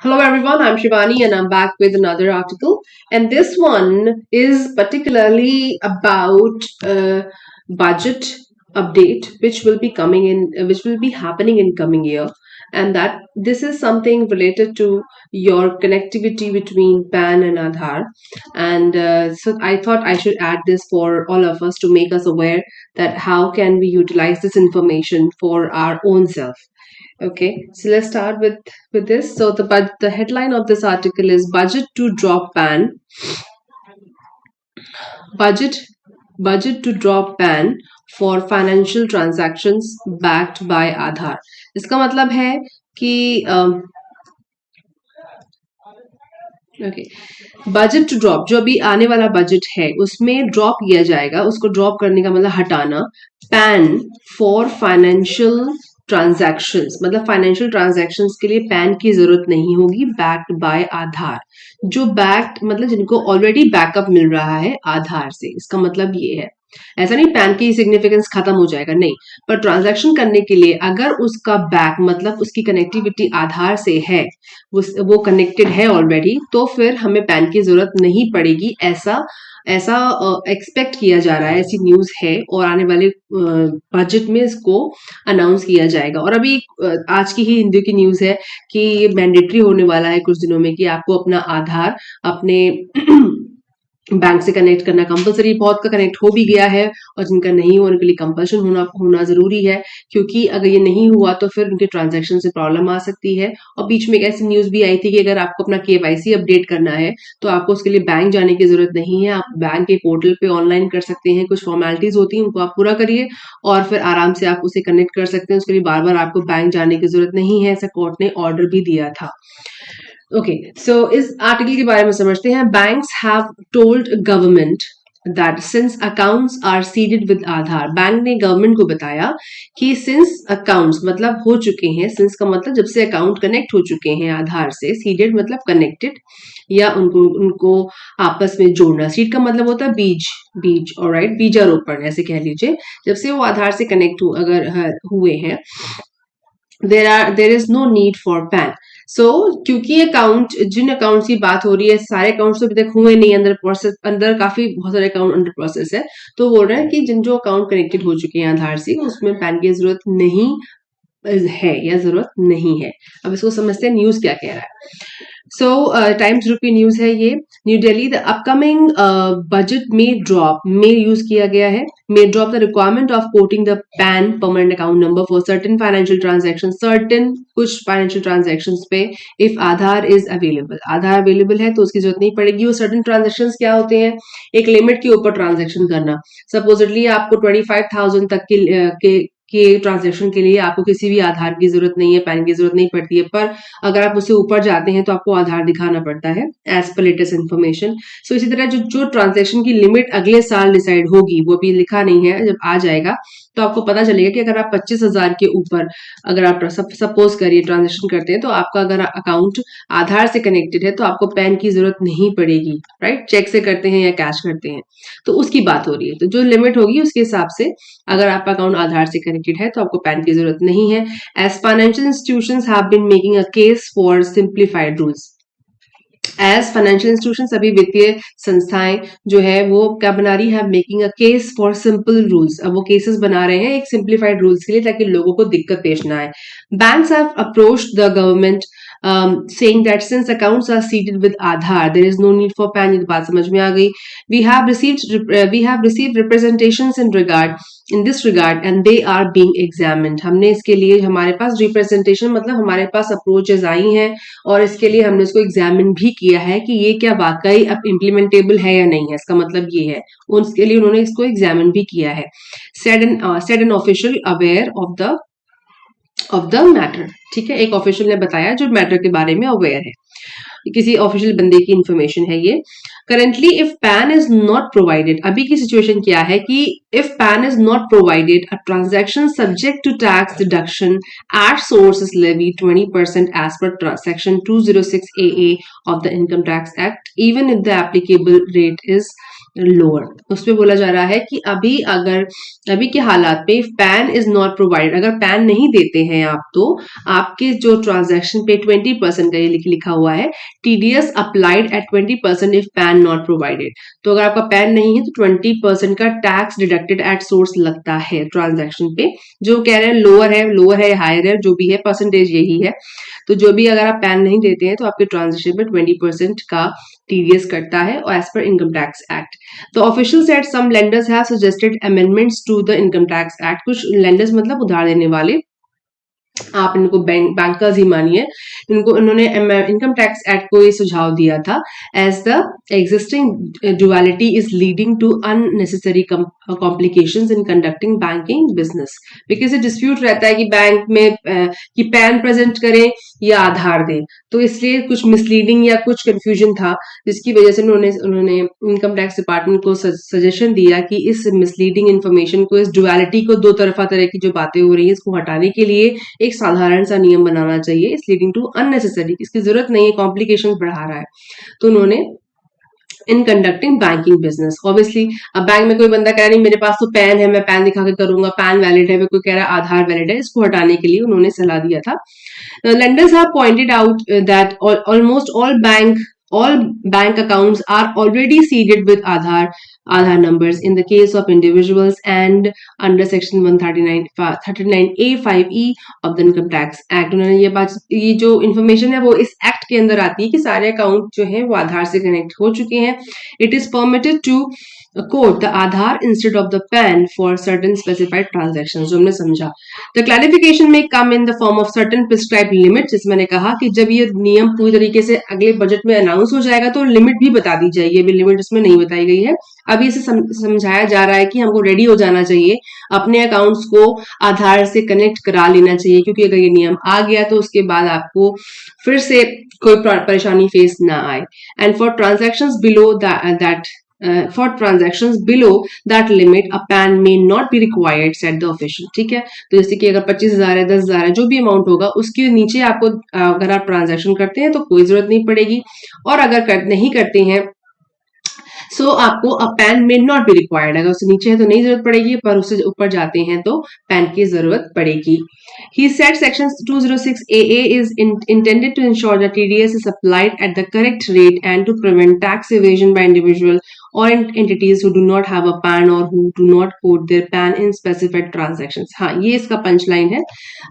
Hello everyone, I'm Shivani and I'm back with another article. And this one is particularly about budget update which will be coming in which will be happening in coming year, and that this is something related to your connectivity between PAN and Aadhaar. And so I thought I should add this for all of us to make us aware that how can we utilize this information for our own self. Okay, so let's start with this. So the headline of this article is budget to drop ban budget budget to drop ban for financial transactions backed by Aadhaar. इसका मतलब है कि okay, budget to drop जो अभी आने वाला budget है उसमें ड्रॉप किया जाएगा, उसको ड्रॉप करने का मतलब हटाना। पैन फॉर फाइनेंशियल ट्रांजैक्शंस, मतलब फाइनेंशियल ट्रांजैक्शंस के लिए पैन की जरूरत नहीं होगी, बैक्ड बाय आधार। जो बैक्ड मतलब जिनको ऑलरेडी बैकअप मिल रहा है आधार से, इसका मतलब ये है। ऐसा नहीं पैन की सिग्निफिकेंस खत्म हो जाएगा, नहीं, पर ट्रांजैक्शन करने के लिए अगर उसका बैक मतलब उसकी कनेक्टिविटी आधार से है, वो कनेक्टेड है ऑलरेडी, तो फिर हमें पैन की जरूरत नहीं पड़ेगी। ऐसा ऐसा एक्सपेक्ट किया जा रहा है, ऐसी न्यूज है और आने वाले बजट में इसको अनाउंस किया जाएगा। और अभी आज की ही हिंदी की न्यूज है कि ये मैंडेटरी होने वाला है कुछ दिनों में कि आपको अपना आधार अपने बैंक से कनेक्ट करना कंपलसरी। बहुत का कनेक्ट हो भी गया है और जिनका नहीं हो उनके लिए कंपल्शन होना जरूरी है, क्योंकि अगर ये नहीं हुआ तो फिर उनके ट्रांजैक्शन से प्रॉब्लम आ सकती है। और बीच में एक ऐसी न्यूज भी आई थी कि अगर आपको अपना केवाईसी अपडेट करना है तो आपको उसके लिए बैंक जाने की जरूरत नहीं है, आप बैंक के पोर्टल पे ऑनलाइन कर सकते हैं। कुछ फॉर्मेलिटीज होती हैं, उनको आप पूरा करिए और फिर आराम से आप उसे कनेक्ट कर सकते हैं। उसके लिए बार बार आपको बैंक जाने की जरूरत नहीं है, ऐसा कोर्ट ने ऑर्डर भी दिया था। ओके, सो इस आर्टिकल के बारे में समझते हैं। Banks have told government that since accounts are seeded with Aadhaar, bank ने गवर्नमेंट को बताया कि सिंस अकाउंट्स मतलब हो चुके हैं, सिंस का मतलब जब से अकाउंट कनेक्ट हो चुके हैं आधार से, सीडेड मतलब कनेक्टेड या उनको उनको आपस में जोड़ना। सीड का मतलब होता है बीज, बीज ऑलराइट, बीजारोपण ऐसे कह लीजिए। जब से वो आधार से कनेक्ट हुए हैं, there is no need for PAN. So क्योंकि अकाउंट, जिन अकाउंट्स की बात हो रही है, सारे अकाउंट्स तो अभी तक हुए नहीं, अंदर प्रोसेस, अंदर काफी बहुत सारे अकाउंट अंडर प्रोसेस है। तो बोल रहे हैं कि जिन जो अकाउंट कनेक्टेड हो चुके हैं आधार से, उसमें पैन की जरूरत नहीं है या जरूरत नहीं है। अब इसको समझते हैं न्यूज क्या कह रहा है। सो टाइम्स ग्रुप की न्यूज है ये। New Delhi, the upcoming budget में ड्रॉप में यूज किया गया है, may drop the requirement of quoting the PAN permanent account number for certain financial transactions, certain कुछ financial transactions पे if Aadhaar is available, Aadhaar available है तो उसकी जरूरत नहीं पड़ेगी। वो certain transactions क्या होते हैं, एक लिमिट के ऊपर ट्रांजेक्शन करना। सपोजिटली आपको 25,000 तक के ट्रांजेक्शन के लिए आपको किसी भी आधार की जरूरत नहीं है, पैन की जरूरत नहीं पड़ती है, पर अगर आप उससे ऊपर जाते हैं तो आपको आधार दिखाना पड़ता है एज पर लेटेस्ट इन्फॉर्मेशन। सो इसी तरह जो ट्रांजेक्शन की लिमिट अगले साल डिसाइड होगी, वो अभी लिखा नहीं है, जब आ जाएगा तो आपको पता चलेगा कि अगर आप 25,000 के ऊपर अगर आप सपोज करिए ट्रांजेक्शन करते हैं, तो आपका अगर अकाउंट आधार से कनेक्टेड है तो आपको पैन की जरूरत नहीं पड़ेगी, राइट। चेक से करते हैं या कैश करते हैं तो उसकी बात हो रही है। तो जो लिमिट होगी उसके हिसाब से अगर आपका अकाउंट आधार से कनेक्टेड है तो आपको पैन की जरूरत नहीं है। As financial institutions have been making a case for simplified rules, as financial institution, सभी वित्तीय संस्थाएं जो है वो क्या बना रही है, making a case for simple rules. अब वो केसेस बना रहे हैं एक सिंप्लीफाइड रूल्स के लिए ताकि लोगों को दिक्कत पेश ना आए। Banks have approached the government saying that since accounts are seeded with Aadhaar, there is no need for PAN। ये बात समझ में आ गई। We have received representations in this regard and they are being examined। हमने इसके लिए हमारे पास representation मतलब हमारे पास अप्रोचेज आई हैं और इसके लिए हमने इसको एग्जामिन भी किया है कि ये क्या वाकई अब इम्प्लीमेंटेबल है या नहीं है। इसका मतलब ये है, उसके लिए उन्होंने इसको एग्जामिन भी किया है। said an official aware of the matter, ठीक है, एक ऑफिशियल ने बताया जो मैटर के बारे में अवेयर है, किसी ऑफिशियल बंदे की इंफॉर्मेशन है ये। Currently if PAN is not provided, अभी की सिचुएशन क्या है कि if PAN is not provided a transaction subject to tax deduction at source is levy 20% as per section 206AA of the income tax act, even if the applicable rate is lower. उसमें बोला जा रहा है कि अभी के हालात पे पैन इज नॉट प्रोवाइडेड, अगर पैन नहीं देते हैं आप तो आपके जो ट्रांजैक्शन पे 20% का ये लिखा हुआ है, TDS applied at 20% if pan not provided. तो अगर आपका पैन नहीं है तो 20% का टैक्स डिडक्टेड एट सोर्स लगता है ट्रांजैक्शन पे। जो कह रहे हैं लोअर है हायर है, जो भी है परसेंटेज यही है। तो जो भी अगर आप पैन नहीं देते हैं तो आपके ट्रांजेक्शन पे 20% का टीडीएस कटता है और एज पर इनकम टैक्स एक्ट। तो official said some lenders have suggested amendments to the income tax act. कुछ लेंडर्स मतलब उधार देने वाले, आप इनको बैंकर्स ही मानिए, इन्होंने इनकम टैक्स एक्ट को ये सुझाव दिया था as the existing duality is leading to unnecessary complications in conducting banking business. Because ये डिस्प्यूट रहता है कि बैंक में कि पैन प्रेजेंट करें या आधार दें, तो इसलिए कुछ मिसलीडिंग या कुछ कंफ्यूजन था, जिसकी वजह से उन्होंने इनकम टैक्स डिपार्टमेंट को सजेशन दिया कि इस मिसलीडिंग इन्फॉर्मेशन को, इस ड्युअलिटी को, दो तरफा तरह की जो बातें हो रही है इसको हटाने के लिए एक साधारण सा नियम बनाना चाहिए। इस लीडिंग टू अननेसेसरी, इसकी जरूरत नहीं है, कॉम्प्लिकेशंस बढ़ा रहा है। तो उन्होंने इन कंडक्टिंग बैंकिंग बिजनेस, ऑब्वियसली अब बैंक में कोई बंदा कह रहा नहीं मेरे पास तो पैन है, मैं पैन दिखा के करूंगा, पैन वैलिड है, कोई कह रहा है आधार वैलिड है, इसको हटाने के लिए उन्होंने सलाह दिया था। Lenders have pointed out that almost all bank accounts are already seeded with Aadhaar numbers in the case of individuals and under section 139A5E of the Income Tax Act। उन्होंने ये जो इन्फॉर्मेशन है वो इस एक्ट के अंदर आती है कि सारे अकाउंट जो हैं वो आधार से कनेक्ट हो चुके हैं। It is permitted to quote the Aadhaar instead of the PAN for certain specified transactions, जो हमने समझा। The clarification may come in the form of certain prescribed limits, जिसमें मैंने कहा कि जब ये नियम पूरी तरीके से अगले बजट में अनाउंस हो जाएगा तो लिमिट भी बता दी जाएगी, अभी लिमिट इसमें नहीं बताई गई है। अभी इसे समझाया जा रहा है कि हमको रेडी हो जाना चाहिए, अपने अकाउंट्स को आधार से कनेक्ट करा लेना चाहिए, क्योंकि अगर ये नियम आ गया तो उसके बाद आपको फिर से कोई परेशानी फेस ना आए। And for transactions below that for transactions below that limit a PAN may not be required said the official। ठीक है, तो जैसे कि अगर 25,000 है, 10,000 है, जो भी अमाउंट होगा उसके नीचे आपको अगर आप ट्रांजैक्शन करते हैं तो कोई जरूरत नहीं पड़ेगी, और अगर नहीं करते हैं सो आपको पैन में नॉट बी रिक्वायर्ड, अगर उससे नीचे है तो नहीं जरूरत पड़ेगी, पर उससे ऊपर जाते हैं तो पैन की जरूरत पड़ेगी। He said section 206AA is intended to ensure that TDS is applied at the correct rate and to prevent tax evasion by individual or entities who do not have a PAN or who do not quote their PAN in specified transactions। हाँ, ये इसका punch line है।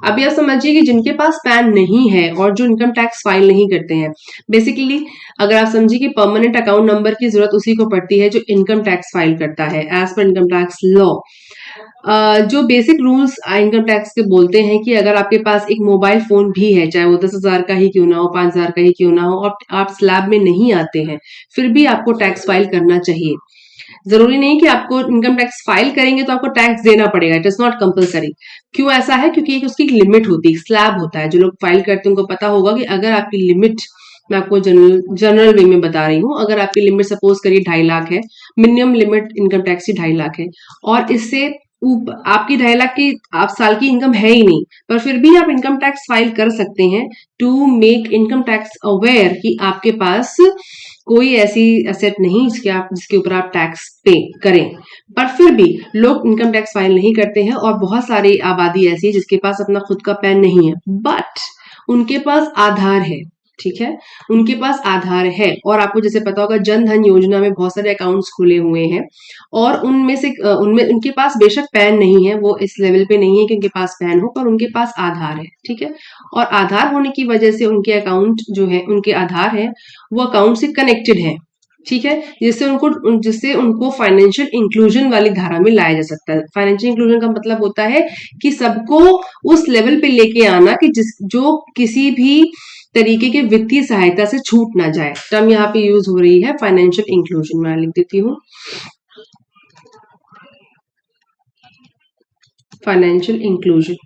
अब यह समझिए कि जिनके पास pan नहीं है और जो इनकम टैक्स फाइल नहीं करते हैं, बेसिकली अगर आप समझिए कि परमानेंट अकाउंट नंबर की जरूरत उसी को पड़ती है जो इनकम टैक्स फाइल करता है एज पर इनकम टैक्स लॉ। जो बेसिक रूल्स इनकम टैक्स के बोलते हैं कि अगर आपके पास एक मोबाइल फोन भी है, चाहे वो 10,000 का ही क्यों ना हो, 5,000 का ही क्यों ना हो, और आप स्लैब में नहीं आते हैं, फिर भी आपको टैक्स फाइल करना चाहिए। जरूरी नहीं कि आपको इनकम टैक्स फाइल करेंगे तो आपको टैक्स देना पड़ेगा, इट इज नॉट कंपलसरी। क्यों ऐसा है? क्योंकि उसकी लिमिट होती है, स्लैब होता है। जो लोग फाइल करते हैं उनको पता होगा कि अगर आपकी लिमिट, मैं आपको जनरल वे में बता रही हूँ, अगर आपकी लिमिट सपोज करिए 2.5 लाख है, मिनिमम लिमिट इनकम टैक्स की 2.5 लाख है, और इससे आपकी 2.5 लाख की आप साल की इनकम है ही नहीं, पर फिर भी आप इनकम टैक्स फाइल कर सकते हैं to make income tax aware कि आपके पास कोई ऐसी एसेट नहीं जिसके ऊपर आप टैक्स पे करें। पर फिर भी लोग इनकम टैक्स फाइल नहीं करते हैं, और बहुत सारी आबादी ऐसी है जिसके पास अपना खुद का पैन नहीं है, बट उनके पास आधार है। ठीक है, उनके पास आधार है, और आपको जैसे पता होगा जन धन योजना में बहुत सारे अकाउंट्स खुले हुए हैं, और उनमें उनके पास बेशक पैन नहीं है, वो इस लेवल पे नहीं है कि उनके पास पैन हो, पर उनके पास आधार है। ठीक है, और आधार होने की वजह से उनके अकाउंट जो है, उनके आधार है वो अकाउंट से कनेक्टेड है। ठीक है, जिससे उनको फाइनेंशियल इंक्लूजन वाली धारा में लाया जा सकता है। फाइनेंशियल इंक्लूजन का मतलब होता है कि सबको उस लेवल पे लेके आना कि जो किसी भी तरीके के वित्तीय सहायता से छूट ना जाए। टर्म यहाँ पे यूज हो रही है फाइनेंशियल इंक्लूजन, मैं लिख देती हूँ फाइनेंशियल इंक्लूजन।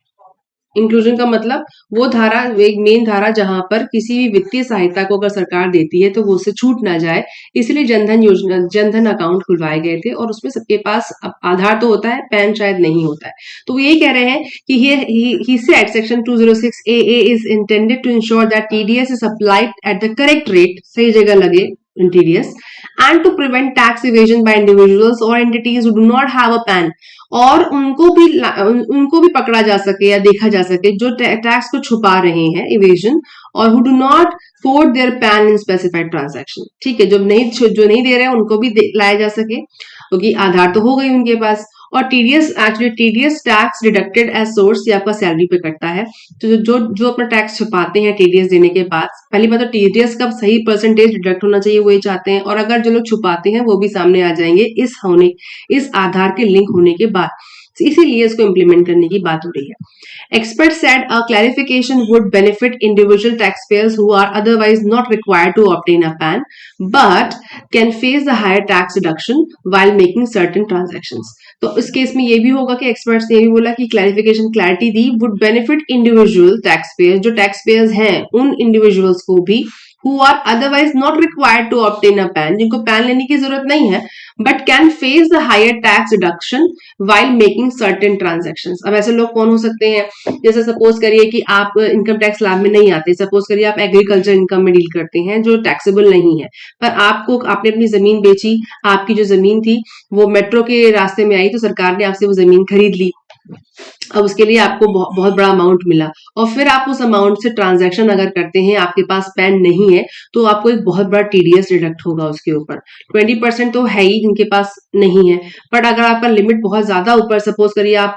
इंक्लूजन का मतलब वो धारा, एक मेन धारा जहां पर किसी भी वित्तीय सहायता को अगर सरकार देती है तो वो उससे छूट ना जाए, इसलिए जनधन योजना, जनधन अकाउंट खुलवाए गए थे, और उसमें सबके पास आधार तो होता है, पैन शायद नहीं होता है। तो वो ये कह रहे हैं कि he said section 206AA is intended to ensure that TDS is applied at the correct rate, सही जगह लगे, TDS, and to prevent tax evasion by individuals or entities who do not have a PAN, और उनको भी पकड़ा जा सके या देखा जा सके जो टैक्स को छुपा रहे हैं, इवेजन, और who do not forward their PAN in specified transaction. ठीक है, जो नहीं दे रहे हैं उनको भी लाया जा सके, क्योंकि आधार तो हो गई उनके पास। और TDS tax deducted as source, ये आपका सैलरी पे कटता है। तो जो अपना टैक्स छुपाते हैं टीडीएस देने के बाद, पहली बात तो टीडीएस का सही परसेंटेज डिडक्ट होना चाहिए, वो ये चाहते हैं। और अगर जो लोग छुपाते हैं वो भी सामने आ जाएंगे इस आधार के लिंक होने के बाद, इसीलिए इसको इम्प्लीमेंट करने की बात हो रही है। Experts said a clarification would benefit individual taxpayers who are otherwise not required to obtain a PAN but can face the higher tax deduction while making certain transactions. तो इस केस में ये भी होगा कि एक्सपर्ट्स ने भी बोला कि clarity the would benefit individual taxpayers, जो taxpayers हैं उन individuals को भी who are otherwise not required to obtain a PAN, जिनको पैन लेने की जरूरत नहीं है, but can face the higher tax deduction while making certain transactions. अब ऐसे लोग कौन हो सकते हैं? जैसे सपोज करिए कि आप इनकम टैक्स स्लैब में नहीं आते, सपोज करिए आप एग्रीकल्चर इनकम में डील करते हैं जो टैक्सेबल नहीं है, पर आपने अपनी जमीन बेची, आपकी जो जमीन थी वो मेट्रो के रास्ते में आई, तो सरकार ने आपसे वो जमीन खरीद ली। अब उसके लिए आपको बहुत बड़ा अमाउंट मिला, और फिर आप उस अमाउंट से ट्रांजैक्शन अगर करते हैं, आपके पास पैन नहीं है, तो आपको एक बहुत बड़ा टीडीएस डिडक्ट होगा उसके ऊपर। 20% तो है ही जिनके पास नहीं है, बट अगर आपका लिमिट बहुत ज्यादा ऊपर, सपोज करिए आप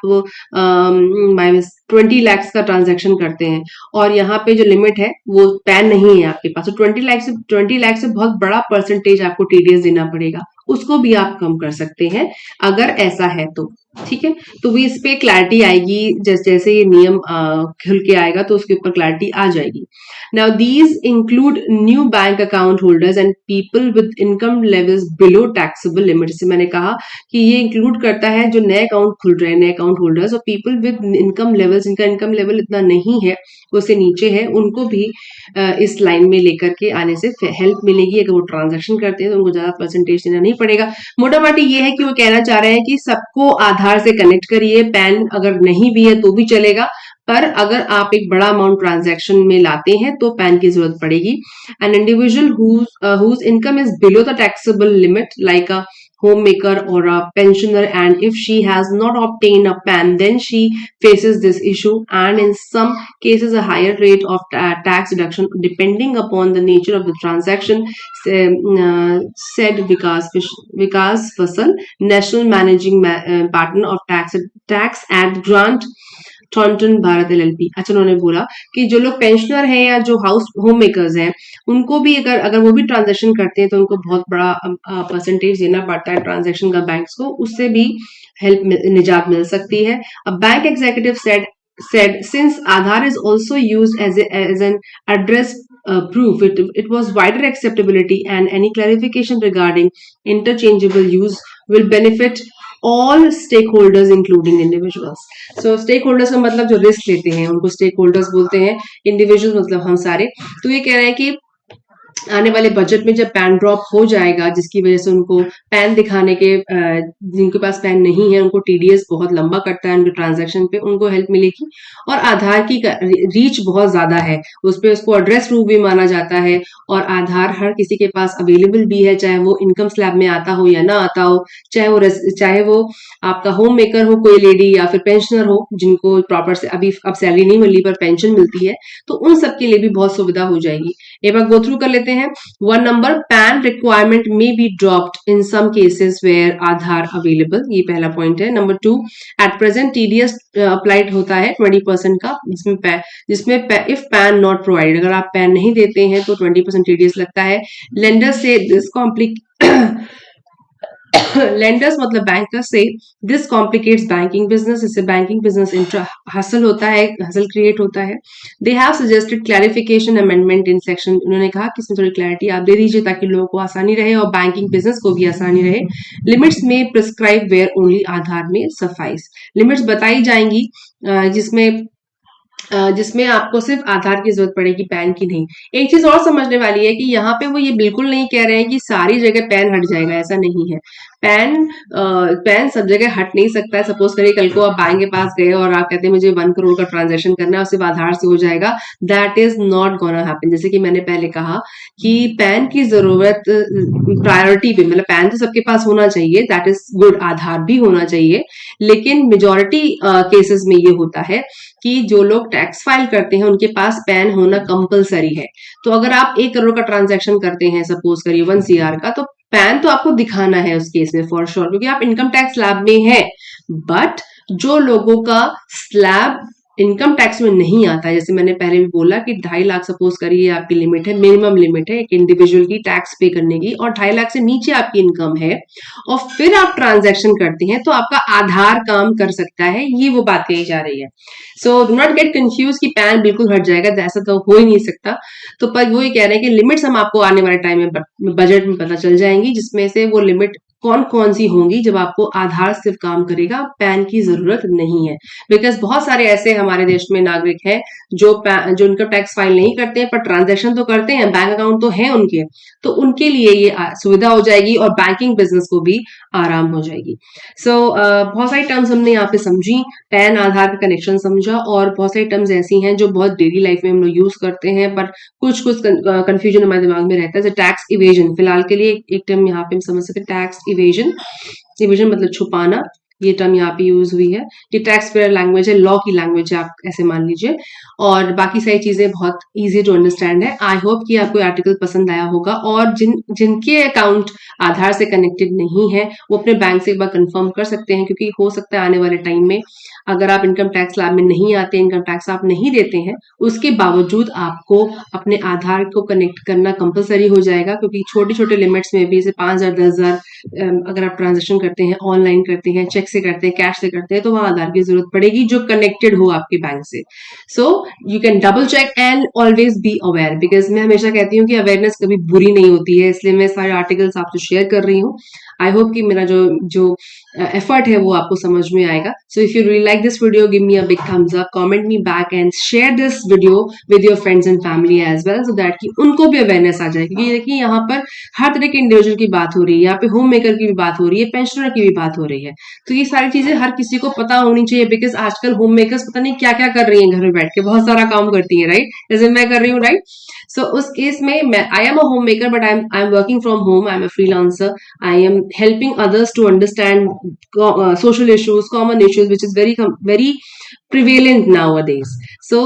20 लाख का ट्रांजैक्शन करते हैं और यहाँ पे जो लिमिट है वो पैन नहीं है आपके पास, तो 20 लाख से बहुत बड़ा परसेंटेज आपको टीडीएस देना पड़ेगा, उसको भी आप कम कर सकते हैं अगर ऐसा है तो। ठीक है, तो भी इस पे क्लैरिटी आएगी, जैसे ये नियम खुल के आएगा तो उसके ऊपर क्लैरिटी आ जाएगी। Now these include new bank account holders and people with income levels below taxable limit. से मैंने कहा कि ये इंक्लूड करता है जो नए अकाउंट खुल रहे हैं, नए अकाउंट होल्डर्स, और पीपल विद इनकम लेवल्स, जिनका इनकम लेवल इतना नहीं है, उससे नीचे है, उनको भी इस लाइन में लेकर के आने से हेल्प मिलेगी। अगर वो ट्रांजेक्शन करते हैं तो उनको ज्यादा परसेंटेज देना नहीं पड़ेगा। मोटा मोटी ये है कि वो कहना चाह रहे हैं कि सबको आधार से कनेक्ट करिए, पैन अगर नहीं भी है तो भी चलेगा, पर अगर आप एक बड़ा अमाउंट ट्रांजैक्शन में लाते हैं तो पैन की जरूरत पड़ेगी। An individual whose income is below the taxable limit, like a homemaker or a pensioner, and if she has not obtained a PAN, then she faces this issue, and in some cases a higher rate of tax deduction depending upon the nature of the transaction, said Vikas Fasal, National Managing Partner of Tax and Grant Thornton Bharat LLP। अच्छा, उन्होंने बोला कि जो लोग pensioner हैं या जो home makers हैं, उनको भी अगर वो भी ट्रांजैक्शन करते हैं तो उनको बहुत बड़ा परसेंटेज देना पड़ता है ट्रांजैक्शन का बैंक्स को, उससे भी निजात मिल सकती है। अब bank executive said since Aadhaar is also used as an address proof, it was wider acceptability, and any clarification regarding interchangeable use will benefit all stakeholders including individuals. So stakeholders का मतलब जो रिस्क लेते हैं उनको stakeholders बोलते हैं, individuals मतलब हम सारे। तो ये कह रहे हैं कि आने वाले बजट में जब पैन ड्रॉप हो जाएगा, जिसकी वजह से उनको पैन दिखाने के, जिनके पास पैन नहीं है उनको टीडीएस बहुत लंबा कटता है उनके ट्रांजैक्शन पे, उनको हेल्प मिलेगी। और आधार की रीच बहुत ज्यादा है, उस पर उसको एड्रेस प्रूफ भी माना जाता है, और आधार हर किसी के पास अवेलेबल भी है, चाहे वो इनकम स्लैब में आता हो या ना आता हो, चाहे वो आपका होम मेकर हो, कोई लेडी, या फिर पेंशनर हो जिनको प्रॉपर से अब सैलरी नहीं मिली पर पेंशन मिलती है, तो उन सबके लिए भी बहुत सुविधा हो जाएगी। एक बार गो थ्रू कर लेते हैं। 1 number, PAN requirement may be dropped in some cases where Aadhaar available, ये पहला पॉइंट है। Number 2, at present TDS applied होता है 20% का, जिसमें if PAN not provided, अगर आप पैन नहीं देते हैं तो 20% TDS लगता है। Lenders say this लेंडर्स मतलब बैंकर्स से दिस कॉम्प्लिकेट्स बैंकिंग बिजनेस, इससे बैंकिंग बिजनेस हसल होता है, हसल क्रिएट होता है। They have suggested clarification amendment in section, उन्होंने कहा कि इसमें थोड़ी क्लैरिटी आप दे दीजिए ताकि लोगों को आसानी रहे और बैंकिंग बिजनेस को भी आसानी रहे। लिमिट्स में प्रिस्क्राइब वेयर ओनली आधार में सफाइस, लिमिट्स बताई जाएंगी जिसमें आपको सिर्फ आधार की जरूरत पड़ेगी, पैन की नहीं। एक चीज और समझने वाली है कि यहाँ पे वो ये बिल्कुल नहीं कह रहे हैं कि सारी जगह पैन हट जाएगा, ऐसा नहीं है। पैन सब जगह हट नहीं सकता है। सपोज करिए कल को आप बैंक के पास गए और आप कहते हैं मुझे 1 करोड़ का ट्रांजैक्शन करना है, सिर्फ आधार से हो जाएगा, that is not gonna happen. जैसे कि मैंने पहले कहा कि पैन की जरूरत प्रायोरिटी पे, मतलब पैन तो सबके पास होना चाहिए, दैट इज गुड, आधार भी होना चाहिए, लेकिन मेजोरिटी केसेस में ये होता है कि जो लोग टैक्स फाइल करते हैं उनके पास पैन होना कंपलसरी है। तो अगर आप 1 करोड़ का ट्रांजैक्शन करते हैं, सपोज करिए 1 CR का, तो पैन तो आपको दिखाना है उस केस में फॉर श्योर, क्योंकि आप इनकम टैक्स स्लैब में है। बट जो लोगों का स्लैब इनकम टैक्स में नहीं आता है, जैसे मैंने पहले भी बोला कि 2.5 लाख सपोज करिए आपकी लिमिट है, मिनिमम लिमिट है एक इंडिविजुअल की टैक्स पे करने की, और 2.5 लाख से नीचे आपकी इनकम है, और फिर आप ट्रांजैक्शन करते हैं, तो आपका आधार काम कर सकता है, ये वो बात कही जा रही है। So do not get confuse कि पैन बिल्कुल हट जाएगा, ऐसा तो हो ही नहीं सकता। तो पर वो ये कह रहे हैं कि लिमिट्स हम आपको आने वाले टाइम में बजट में पता चल जाएंगी, जिसमें से वो लिमिट कौन कौन सी होंगी जब आपको आधार सिर्फ काम करेगा, पैन की जरूरत नहीं है। बिकॉज बहुत सारे ऐसे हमारे देश में नागरिक हैं जो इनकम टैक्स फाइल नहीं करते हैं पर ट्रांजैक्शन तो करते हैं, बैंक अकाउंट तो है उनके, तो उनके लिए ये सुविधा हो जाएगी और बैंकिंग बिजनेस को भी आराम हो जाएगी। बहुत सारी टर्म्स हमने यहाँ पे समझी, पैन आधार का कनेक्शन समझा, और बहुत सारी टर्म्स ऐसी हैं जो बहुत डेली लाइफ में हम लोग यूज करते हैं, पर कुछ कुछ कंफ्यूजन हमारे दिमाग में रहता है। जैसे टैक्स इवेजन, फिलहाल के लिए एक टर्म यहाँ पे हम समझ सकते हैं, टैक्स इवेजन। इवेजन मतलब छुपाना, ये टर्म यहाँ पे यूज हुई है। ये टैक्स पेयर लैंग्वेज है, लॉ की लैंग्वेज है, आप ऐसे मान लीजिए, और बाकी सारी चीजें बहुत इजी टू अंडरस्टैंड है। आई होप कि आपको आर्टिकल पसंद आया होगा, और जिनके अकाउंट आधार से कनेक्टेड नहीं है वो अपने बैंक से एक बार कंफर्म कर सकते हैं, क्योंकि हो सकता है आने वाले टाइम में अगर आप इनकम टैक्स स्लैब में नहीं आते, इनकम टैक्स आप नहीं देते हैं, उसके बावजूद आपको अपने आधार को कनेक्ट करना कंपलसरी हो जाएगा, क्योंकि छोटे छोटे लिमिट्स में भी, जैसे 5,000 10,000 अगर आप ट्रांजेक्शन करते हैं, ऑनलाइन करते हैं, चेक से करते हैं, कैश से करते हैं, तो वहां आधार की जरूरत पड़ेगी जो कनेक्टेड हो आपके बैंक से। So you can double check and always be aware, because मैं हमेशा कहती हूँ कि अवेयरनेस कभी बुरी नहीं होती है, इसलिए मैं सारे आर्टिकल्स आपसे शेयर कर रही हूँ। आई होप कि मेरा जो जो एफर्ट है वो आपको समझ में आएगा। So if you really like this video, give me a big thumbs up, comment me back and share this video with your friends and family as well, so that कि उनको भी अवेयरनेस आ जाए। क्योंकि देखिए यहाँ पर हर तरह के इंडिविजुअल की बात हो रही है, यहाँ पे होम मेकर की भी बात हो रही है, पेंशनर की भी बात हो रही है, तो ये सारी चीजें हर किसी को पता होनी चाहिए। बिकॉज आजकल होम मेकर्स पता नहीं क्या क्या कर रही हैं घर में बैठ के, बहुत सारा काम करती है, राइट, जैसे मैं कर रही हूँ, राइट। सो उस केस में मैं I am a home maker, but I am working from home, I am a freelancer, I am helping others to understand social issues, common issues, which is very prevalent nowadays. So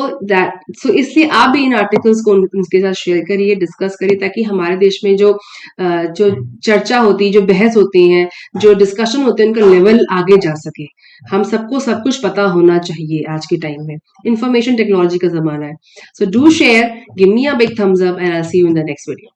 इसलिए आप भी इन articles को उनके साथ share करिए, discuss करिए, ताकि हमारे देश में जो चर्चा होती है, जो बहस होती है, जो डिस्कशन होते हैं, उनका लेवल आगे जा सके। हम सबको सब कुछ पता होना चाहिए आज के टाइम में, इंफॉर्मेशन टेक्नोलॉजी का जमाना है। So do share, give me a big thumbs up, and I see you in the next video.